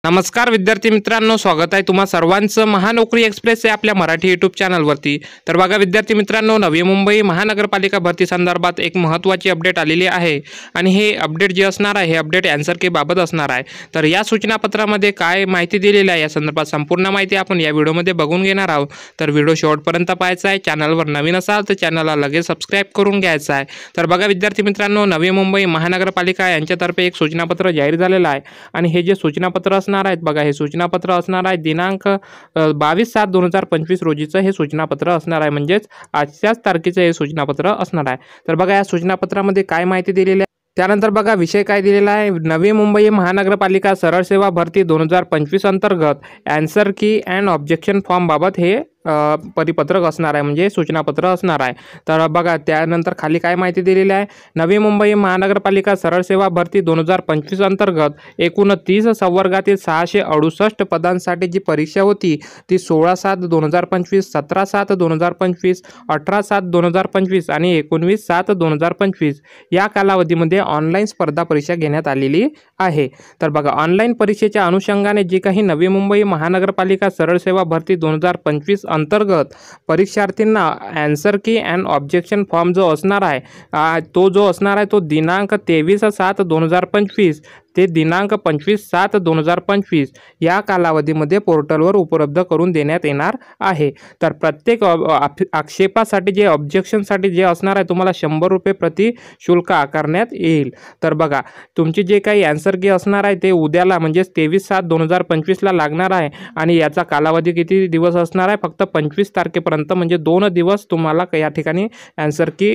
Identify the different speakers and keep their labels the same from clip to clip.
Speaker 1: नमस्कार विद्यार्थी मित्रांनो, स्वागत आहे तुम्हा सर्वांचं महानोकरी एक्सप्रेस या आपल्या मराठी यूट्यूब चॅनलवरती। तर बघा विद्यार्थी मित्रांनो, नवी मुंबई महानगरपालिका भरती संदर्भात एक महत्त्वाची अपडेट आलेली आहे आणि हे अपडेट जे असणार आहे हे अपडेट आन्सर की बाबत असणार आहे। तर या सूचनापत्रामध्ये काय माहिती दिलेली आहे या संदर्भात संपूर्ण माहिती आपण या व्हिडिओमध्ये बघून घेणार आहोत। तर व्हिडिओ शेवटपर्यंत पाहायचा आहे। चॅनलवर नवीन असाल तर चॅनलला लगेच सबस्क्राइब करून घ्यायचं आहे। तर बघा विद्यार्थी मित्रांनो, नवी मुंबई महानगरपालिका यांच्यातर्फे एक सूचनापत्र जाहीर झालेलं आहे आणि हे जे सूचनापत्र असणार आहेत बघा, हे सूचनापत्र असणार आहे दिनांक 22/7/2025 रोजीचं हे सूचनापत्र असणार आहे, म्हणजेच आजच्याच तारखेचं हे सूचनापत्र असणार आहे। तर बघा या सूचनापत्रामध्ये काय माहिती दिलेली आहे, त्यानंतर बघा विषय काय दिलेला आहे, नवी मुंबई महानगरपालिका सरळ सेवा भरती 2025 अंतर्गत आन्सर की अँड ऑब्जेक्शन फॉर्म बाबत हे परिपत्रक असणार आहे, म्हणजे सूचनापत्र असणार आहे। तर बघा त्यानंतर खाली काय माहिती दिलेली आहे, नवी मुंबई महानगरपालिका सरळ सेवा भरती 2025 अंतर्गत एकूण 30 संवर्गातील 668 पदांसाठी जी परीक्षा होती ती 16/7/2025, 17/7/2025, 18/7/2025 आणि 19/7/2025 या कालावधीमध्ये ऑनलाईन स्पर्धा परीक्षा घेण्यात आलेली आहे। तर बघा ऑनलाईन परीक्षेच्या अनुषंगाने जी काही नवी मुंबई महानगरपालिका सरळ सेवा भरती 2025 अंतर्गत परीक्षार्थींना आन्सर की अँड ऑब्जेक्शन फॉर्म जो असणार आहे तो असणार आहे तो दिनांक 23/7/2025 ते दिनांक 25/7/2025 या कालावधीमध्ये पोर्टलवर उपलब्ध करून देण्यात येणार आहे। तर प्रत्येक आक्षेपासाठी जे ऑब्जेक्शनसाठी जे असणार आहे तुम्हाला 100 रुपये प्रति शुल्क आकारण्यात येईल। तर बघा तुमची जे काही आन्सर की असणार आहे ते उद्याला म्हणजेच 23/7/2025 ला लागणार आहे आणि याचा कालावधी किती दिवस असणार आहे, फक्त 25 तारखेपर्यंत, म्हणजे 2 दिवस तुम्हाला या ठिकाणी आन्सर की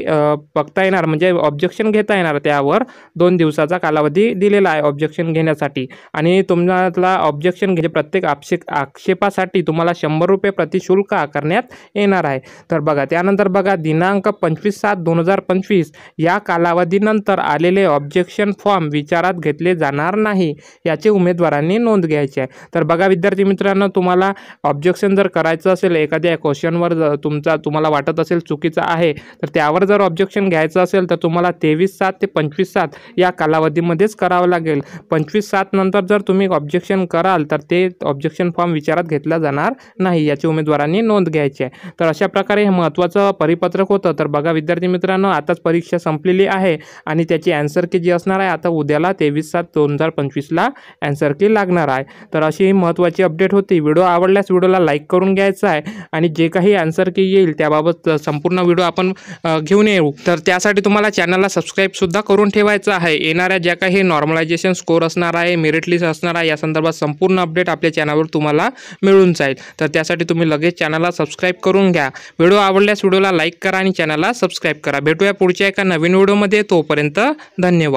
Speaker 1: बघता येणार, म्हणजे ऑब्जेक्शन घेता येणार। त्यावर 2 दिवसाचा कालावधी दिलेला आहे ऑब्जेक्शन घेण्यासाठी आणि तुम्हाला ऑब्जेक्शन घ्यायचे प्रत्येक आक्षेपासाठी तुम्हाला 100 रुपये प्रति शुल्क आकारण्यात येणार आहे। तर बघा त्यानंतर बघा दिनांक 25/7/2025 या कालावधीनंतर आलेले ऑब्जेक्शन फॉर्म विचारात घेतले जाणार नाही याची उमेदवारांनी नोंद घ्यायची आहे। तर बघा विद्यार्थी मित्रांनो, तुम्हाला ऑब्जेक्शन जर करायचं असेल एखाद्या क्वेश्चनवर तुम्हाला वाटत असेल चुकीचं आहे तर त्यावर जर ऑब्जेक्शन घ्यायचं असेल तर तुम्हाला 23/7 ते 25/7 या कालावधीमध्येच करावं लागेल। 25/7 नंतर जर तुम्ही ऑब्जेक्शन कराल तर ते ऑब्जेक्शन फॉर्म विचारात घेतला जाणार नाही याची उमेदवारांनी नोंद घ्यायची आहे। तर अशा प्रकारे हे महत्त्वाचं परिपत्रक होतं। तर बघा विद्यार्थी मित्रांनो, आताच परीक्षा संपलेली आहे आणि त्याची आन्सर की जी असणार आहे आता उद्याला 23/7/2025 ला आन्सर की लागणार आहे। तर अशी ही महत्त्वाची अपडेट होती। व्हिडिओ आवडल्यास व्हिडिओला लाईक करून घ्यायचा आहे आणि जे काही आन्सर की येईल त्याबाबत संपूर्ण व्हिडिओ आपण घेऊन येऊ। तर त्यासाठी तुम्हाला चॅनलला सबस्क्राईब सुद्धा करून ठेवायचं आहे। येणाऱ्या ज्या काही नॉर्मलायझेशन स्कोर असणार आहे, मेरिट लिस्ट असणार आहे, या संदर्भात संपूर्ण अपडेट आपल्या चॅनलवर तुम्हाला मिळून जाईल। तर त्यासाठी तुम्ही लगेच चॅनलला सबस्क्राईब करून घ्या। व्हिडिओ आवडल्यास व्हिडिओला लाईक करा आणि चॅनलला सबस्क्राईब करा। भेटूया पुढच्या एका नवीन व्हिडिओमध्ये, तोपर्यंत धन्यवाद।